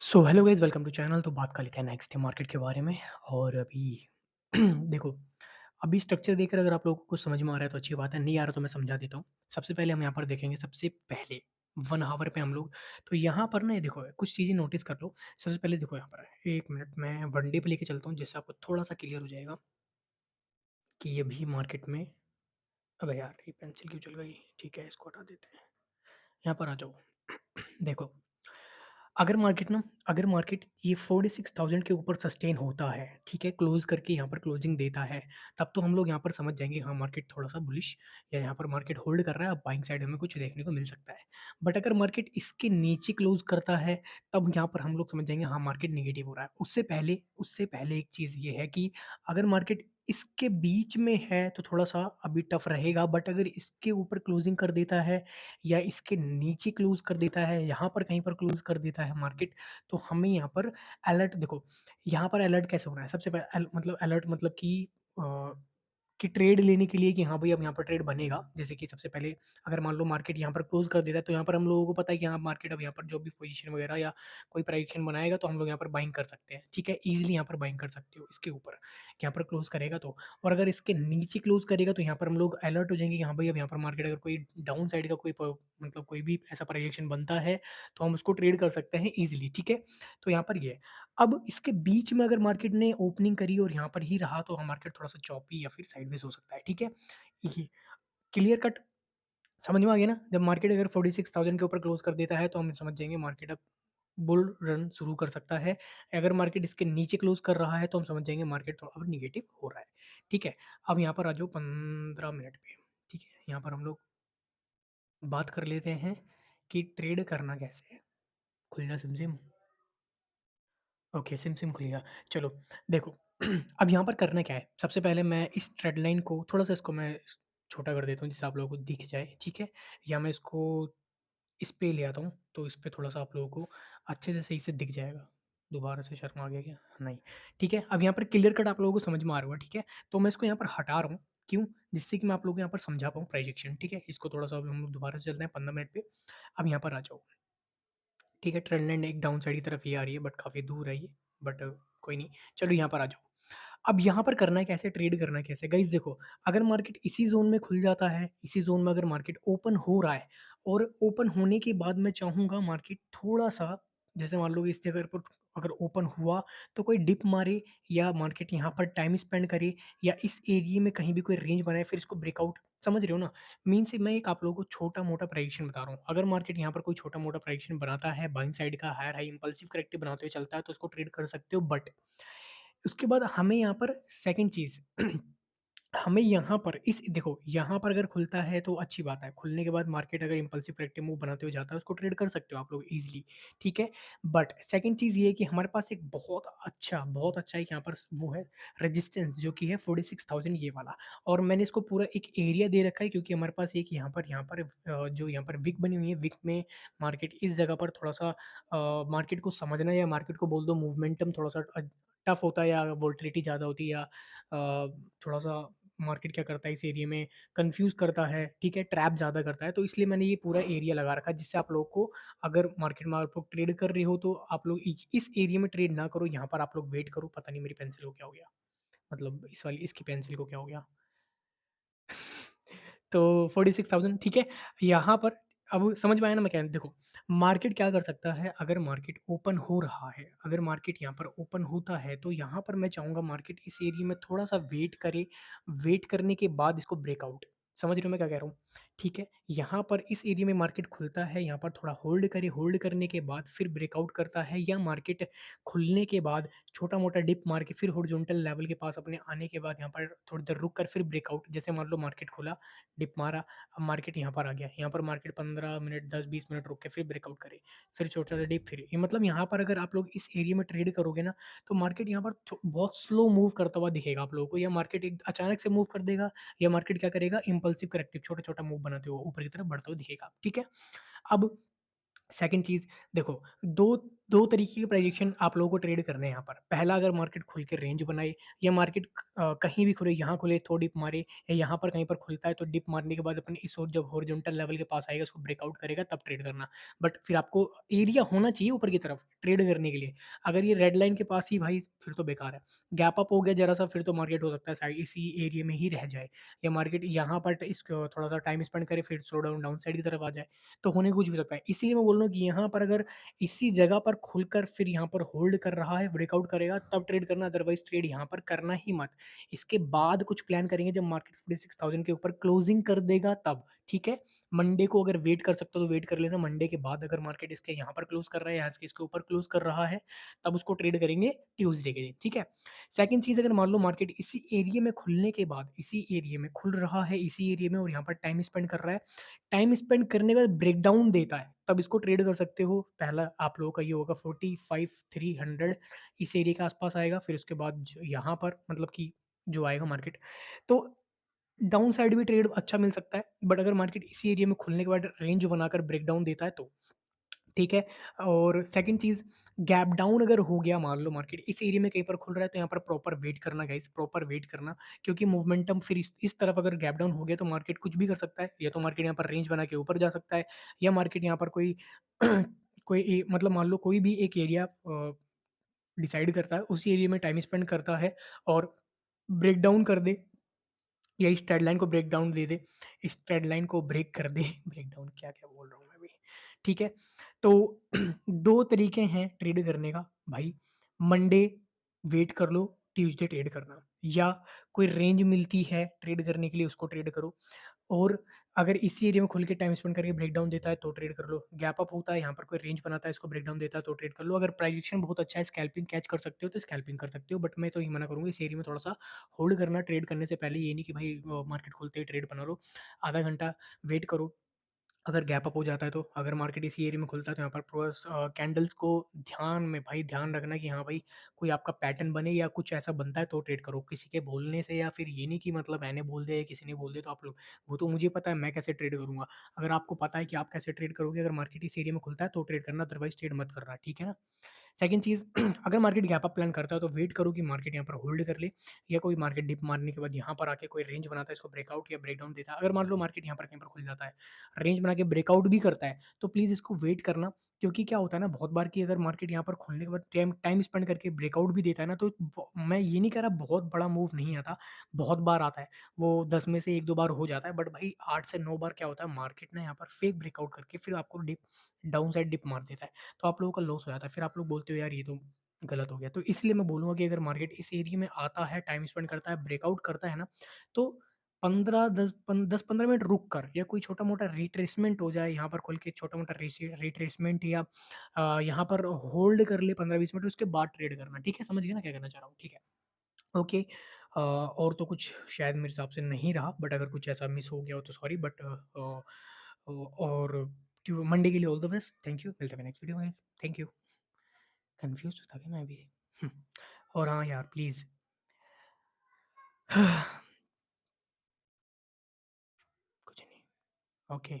So hello guys welcome to channel. तो बात कर लेते हैं नेक्स्ट डे मार्केट के बारे में। और अभी देखो, अभी स्ट्रक्चर देखकर अगर आप लोगों को कुछ समझ में आ रहा है तो अच्छी बात है, नहीं आ रहा तो मैं समझा देता हूँ। सबसे पहले हम यहाँ पर देखेंगे, सबसे पहले 1 हावर पे हम लोग। तो यहाँ पर ना ये देखो कुछ चीज़ें नोटिस कर लो। सबसे पहले देखो यहाँ पर 1 मिनट मैं वन डे पे लेके चलता हूँ जिससे आपको थोड़ा-सा क्लियर हो जाएगा कि ये भी मार्केट में। अबे यार! ये पेंसिल क्यों चल गई? ठीक है, इसको हटा देते हैं। यहाँ पर आ जाओ। देखो, अगर मार्केट ये 46,000 के ऊपर सस्टेन होता है, ठीक है, क्लोज़ करके यहाँ पर क्लोजिंग देता है, तब तो हम लोग यहाँ पर समझ जाएँगे हाँ, मार्केट थोड़ा-सा बुलिश या यहाँ पर मार्केट होल्ड कर रहा है, अब बाइंग साइड हमें कुछ देखने को मिल सकता है। बट अगर मार्केट इसके नीचे क्लोज़ करता है, तब यहाँ पर हम लोग समझ जाएँगे हाँ, मार्केट नेगेटिव हो रहा है। उससे पहले एक चीज़ ये है कि अगर मार्केट इसके बीच में है, तो थोड़ा-सा अभी टफ रहेगा, बट अगर इसके ऊपर क्लोजिंग कर देता है या इसके नीचे क्लोज़ कर देता है, यहाँ पर कहीं पर क्लोज़ कर देता है मार्केट, तो हमें यहाँ पर अलर्ट देखो, यहाँ पर अलर्ट कैसे होना है? सबसे पहले मतलब अलर्ट मतलब अ, कि ट्रेड लेने के लिए कि हाँ भाई, अब यहाँ पर ट्रेड बनेगा। जैसे कि सबसे पहले अगर मान लो मार्केट यहाँ पर क्लोज़ कर देता है, तो यहाँ पर हम लोगों को पता है कि हाँ, मार्केट अब यहाँ पर जो भी पोज़ीशन वगैरह या कोई प्राइस बनाएगा, तो हम लोग यहाँ पर बाइंग कर सकते हैं। ठीक है? ईज़िली यहाँ पर बाइंग कर सकते हो इसके ऊपर, यहाँ पर क्लोज़ करेगा तो। और अगर इसके नीचे क्लोज़ करेगा, तो यहाँ पर हम लोग अलर्ट हो जाएँगे कि हाँ भाई, अब यहाँ पर मार्केट अगर कोई डाउन साइड का मतलब कोई भी ऐसा प्रोजेक्शन बनता है, तो हम उसको ट्रेड कर सकते हैं ईज़िली। ठीक है? तो यहाँ पर ये है। अब इसके बीच में अगर मार्केट ने ओपनिंग करी और यहाँ पर ही रहा, तो मार्केट थोड़ा-सा चॉपी या फिर साइडवेज़ हो सकता है। ठीक है? ये क्लियर कट समझ में आ गया ना? जब मार्केट अगर 46,000 के ऊपर क्लोज़ कर देता है, तो हम समझ जाएँगे मार्केट अब बुल रन शुरू कर सकता है। अगर मार्केट इसके नीचे क्लोज़ कर रहा है, तो हम समझ जाएँगे मार्केट थोड़ा अब नेगेटिव हो रहा है। ठीक है? अब यहाँ पर आ जाओ 15 मिनट पे। ठीक है? यहाँ पर हम लोग बात कर लेते हैं कि ट्रेड करना कैसे है। खुल जा सिम-सिम। ओके, सिम-सिम खुल गया। चलो, देखो अब यहाँ पर करना क्या है? सबसे पहले मैं इस ट्रेड लाइन को थोड़ा-सा इसको मैं छोटा कर देता हूँ जिससे आप लोगों को दिख जाए, ठीक है? या मैं इसको इस पे ले आता हूँ, तो इस पे थोड़ा-सा आप लोगों को अच्छे से सही से दिख जाएगा। दोबारा से शर्मा आ गया क्या? नहीं। ठीक है, अब यहाँ पर क्लियर कट आप लोगों को समझ में आ रहा होगा, ठीक है? तो मैं इसको यहाँ पर हटा रहा हूँ, क्यों? जिससे कि मैं आप लोगों को यहाँ पर समझा पाऊँ प्रोजेक्शन, ठीक है? इसको थोड़ा-सा अब हम लोग दोबारा से चलते हैं 15 मिनट पे। अब यहाँ पर आ जाओ। ठीक है, ट्रेंड लाइन एक डाउन साइड की तरफ ये आ रही है, बट काफ़ी दूर है ये, बट कोई नहीं। चलो यहाँ पर आ जाओ। अब यहाँ पर करना है कैसे, ट्रेड करना है कैसे? गाइज़ देखो, अगर मार्केट इसी ज़ोन में खुल जाता है, इसी ज़ोन में अगर मार्केट ओपन हो रहा है और ओपन होने के बाद मैं चाहूँगा मार्केट थोड़ा-सा, जैसे मान लो इस जगह पर अगर ओपन हुआ, तो कोई डिप मारे या मार्केट यहाँ पर टाइम स्पेंड करे या इस एरिये में कहीं भी कोई रेंज बनाए, फिर इसको ब्रेकआउट, समझ रहे हो ना? मीन्स मैं एक आप लोगों को छोटा-मोटा प्रेडिक्शन बता रहा हूँ। अगर मार्केट यहाँ पर कोई छोटा-मोटा प्रेडिक्शन बनाता है, बाइंग साइड का हायर हाई इम्पल्सिव करेक्टिव बनाते हुए चलता है, तो उसको ट्रेड कर सकते हो, बट उसके बाद हमें यहाँ पर सेकंड चीज़ हमें यहाँ पर इस देखो, यहाँ पर अगर खुलता है तो अच्छी बात है। खुलने के बाद मार्केट अगर इम्पल्सिव करेक्टिव मूव बनाते हुए जाता है, उसको ट्रेड कर सकते हो आप लोग ईज़िली, ठीक है? बट सेकंड चीज़ ये है कि हमारे पास एक बहुत अच्छा एक यहाँ पर वो है रेजिस्टेंस, जो कि है 46,000 ये वाला। और मैंने इसको पूरा एक एरिया दे रखा है, क्योंकि हमारे पास एक यहाँ पर जो यहाँ पर विक बनी हुई है, विक में मार्केट इस जगह पर थोड़ा-सा मार्केट को समझना या मार्केट को बोल दो मोमेंटम थोड़ा-सा टफ होता है या वोलेटिलिटी ज़्यादा होती है या थोड़ा-सा मार्केट क्या करता है इस एरिया में कन्फ्यूज़ करता है, ठीक है? ट्रैप ज़्यादा करता है, तो इसलिए मैंने ये पूरा एरिया लगा रखा है, जिससे आप लोगों को अगर मार्केट में आप लोग ट्रेड कर रहे हो, तो आप लोग इस एरिया में ट्रेड ना करो, यहाँ पर आप लोग वेट करो। पता नहीं मेरी पेंसिल को क्या हो गया? मतलब इस वाली इसकी पेंसिल को क्या हो गया? तो 46,000 ठीक है। यहाँ पर अब समझ में आया ना मैं क्या देखो, मार्केट क्या कर सकता है, अगर मार्केट ओपन हो रहा है, अगर मार्केट यहाँ पर ओपन होता है, तो यहाँ पर मैं चाहूँगा मार्केट इस एरिया में थोड़ा-सा वेट करे, वेट करने के बाद इसको ब्रेकआउट, समझ रहे हो मैं क्या कह रहा हूँ? ठीक है, यहाँ पर इस एरिया में मार्केट खुलता है, यहाँ पर थोड़ा होल्ड करे, होल्ड करने के बाद फिर ब्रेकआउट करता है, या मार्केट खुलने के बाद छोटा-मोटा डिप मार के फिर हॉरिज़ॉन्टल लेवल के पास अपने आने के बाद यहाँ पर थोड़ी देर रुक कर फिर ब्रेकआउट, जैसे मान लो मार्केट खुला, डिप मारा, अब मार्केट यहाँ पर आ गया, यहाँ पर मार्केट 15 मिनट 10-20 मिनट रुक के फिर ब्रेकआउट करे, फिर छोटा-सा डिप, फिर ये मतलब यहाँ पर अगर आप लोग इस एरिया में ट्रेड करोगे ना, तो मार्केट यहाँ पर बहुत स्लो मूव करता हुआ दिखेगा आप लोगों को, या मार्केट एक अचानक से मूव कर देगा, या मार्केट क्या करेगा इम्पल्सिव करेक्टिव छोटा-छोटा मूव बनाते हुए ऊपर की तरफ बढ़ता हुआ दिखेगा, ठीक है? अब सेकंड चीज़ देखो, 2 2 तरीके के प्रेडिक्शन आप लोगों को ट्रेड करने हैं यहाँ पर। पहला, अगर मार्केट खुल के रेंज बनाए या मार्केट कहीं भी खुले, यहाँ खुले तो डिप मारे या यहाँ पर कहीं पर खुलता है तो डिप मारने के बाद अपने इस ओर जब हॉरिजॉन्टल लेवल के पास आएगा उसको ब्रेकआउट करेगा तब ट्रेड करना। बट फिर आपको एरिया होना चाहिए ऊपर की तरफ ट्रेड करने के लिए। अगर ये रेड लाइन के पास ही भाई फिर तो बेकार है। गैप अप हो गया ज़रा-सा फिर तो मार्केट हो सकता है साइड इसी एरिया में ही रह जाए या मार्केट यहाँ पर इसको थोड़ा-सा टाइम स्पेंड करे फिर स्लो डाउन डाउन साइड की तरफ आ जाए। तो होने कुछ भी सकता है। इसीलिए मैं बोल रहा हूँ कि यहाँ पर अगर इसी जगह पर खुलकर फिर यहाँ पर होल्ड कर रहा है, ब्रेकआउट करेगा तब ट्रेड करना, अदरवाइज़ ट्रेड यहाँ पर करना ही मत। इसके बाद कुछ प्लान करेंगे जब मार्केट 46,000 के ऊपर क्लोजिंग कर देगा तब, ठीक है? मंडे को अगर वेट कर सकते हो तो वेट कर लेना, मंडे के बाद अगर मार्केट इसके यहाँ पर क्लोज़ कर रहा है, यहाँ से इसके ऊपर क्लोज़ कर रहा है, तब उसको ट्रेड करेंगे ट्यूसडे के दिन, ठीक है? सेकंड चीज़, अगर मान लो मार्केट इसी एरिया में खुलने के बाद, इसी एरिया में खुल रहा है, इसी एरिया में और यहाँ पर टाइम स्पेंड कर रहा है, टाइम स्पेंड करने के बाद ब्रेकडाउन देता है, तब इसको ट्रेड कर सकते हो। पहला आप लोगों का ये होगा 45,300 इस एरिया के आसपास आएगा, फिर उसके बाद यहाँ पर मतलब कि जो आएगा मार्केट, तो डाउन साइड भी ट्रेड अच्छा मिल सकता है। बट अगर मार्केट इसी एरिया में खुलने के बाद रेंज बनाकर ब्रेकडाउन देता है तो ठीक है। और सेकंड चीज़, गैप डाउन अगर हो गया, मान लो मार्केट इस एरिया में कहीं पर खुल रहा है तो यहाँ पर प्रॉपर वेट करना गाइस, प्रॉपर वेट करना, क्योंकि मोमेंटम फिर इस तरफ अगर गैप डाउन हो गया तो मार्केट कुछ भी कर सकता है, या तो मार्केट यहाँ पर रेंज बना के ऊपर जा सकता है या मार्केट यहाँ पर कोई मतलब मान लो कोई भी एक एरिया डिसाइड करता है, उसी एरिया में टाइम स्पेंड करता है और ब्रेक डाउन कर दे या इस ट्रेड लाइन को ब्रेक डाउन दे दे, इस ट्रेड लाइन को ब्रेक कर दे, ब्रेक डाउन क्या-क्या बोल रहा हूँ मैं अभी, ठीक है? तो 2 तरीके हैं ट्रेड करने का भाई, मंडे वेट कर लो, ट्यूसडे ट्रेड करना, या कोई रेंज मिलती है ट्रेड करने के लिए उसको ट्रेड करो। और अगर इसी एरिया में खुल के टाइम स्पेंड करके ब्रेकडाउन देता है तो ट्रेड कर लो। गैप अप होता है, यहाँ पर कोई रेंज बनाता है, इसको ब्रेकडाउन देता है तो ट्रेड कर लो। अगर प्राइस एक्शन बहुत अच्छा है, स्कैल्पिंग कैच कर सकते हो तो स्कैल्पिंग कर सकते हो। बट मैं तो ये मना करूँगा इस एरिया में थोड़ा-सा होल्ड करना ट्रेड करने से पहले। ये नहीं कि भाई मार्केट खुलते ही ट्रेड बना लो। आधा घंटा वेट करो, अगर गैप अप हो जाता है तो, अगर मार्केट इसी एरिया में खुलता है तो यहाँ पर कैंडल्स को ध्यान में भाई ध्यान रखना कि हाँ भाई कोई आपका पैटर्न बने या कुछ ऐसा बनता है तो ट्रेड करो। किसी के बोलने से या फिर ये नहीं कि मतलब मैंने बोल दिया या किसी ने बोल दिया तो आप लोग, वो तो मुझे पता है मैं कैसे ट्रेड करूँगा। अगर आपको पता है कि आप कैसे ट्रेड करोगे, अगर मार्केट इस एरिया में खुलता है तो ट्रेड करना, अदरवाइज़ ट्रेड मत करना, ठीक है ना? सेकंड चीज़, अगर मार्केट गैप अप प्लान करता है तो वेट करो कि मार्केट यहाँ पर होल्ड कर ले या कोई मार्केट डिप मारने के बाद यहाँ पर आके कोई रेंज बनाता है, इसको ब्रेकआउट या ब्रेकडाउन देता है। अगर मान लो मार्केट यहाँ पर कहीं पर खुल जाता है, रेंज बना के ब्रेकआउट भी करता है, तो प्लीज़ इसको वेट करना, क्योंकि क्या होता है ना बहुत बार कि अगर मार्केट यहाँ पर खुलने के बाद टाइम टाइम स्पेंड करके ब्रेकआउट भी देता है ना, तो मैं ये नहीं कह रहा बहुत बड़ा मूव नहीं आता, बहुत बार आता है। वो 10 में से 1-2 बार हो जाता है, बट भाई 8 से 9 बार क्या होता है, मार्केट ना यहाँ पर फेक ब्रेकआउट करके फिर आपको डिप डाउन साइड डिप मार देता है। तो आप लोगों का लॉस हो जाता है। फिर आप लोग बोलते हो यार ये तो गलत हो गया। तो इसलिए मैं बोलूँगा कि अगर मार्केट इस एरिया में आता है, टाइम स्पेंड करता है, ब्रेकआउट करता है ना, तो 10-15 मिनट रुक कर या कोई छोटा-मोटा रिट्रेसमेंट हो जाए, यहाँ पर खुल के छोटा-मोटा रिट्रेसमेंट या यहाँ पर होल्ड कर ले 15-20 मिनट, उसके बाद ट्रेड करना। ठीक है? समझ गए ना क्या कहना चाह रहा हूँ? ठीक है। ओके। और तो कुछ शायद मेरे हिसाब से नहीं रहा, बट अगर कुछ ऐसा मिस हो गया हो तो सॉरी, बट और मंडे के लिए all the best. Thank you. मिलते हैं नेक्स्ट वीडियो में। Thank you. कन्फ्यूज़ था क्या मैं अभी? हुँ। और हाँ यार प्लीज़ कुछ नहीं। ओके।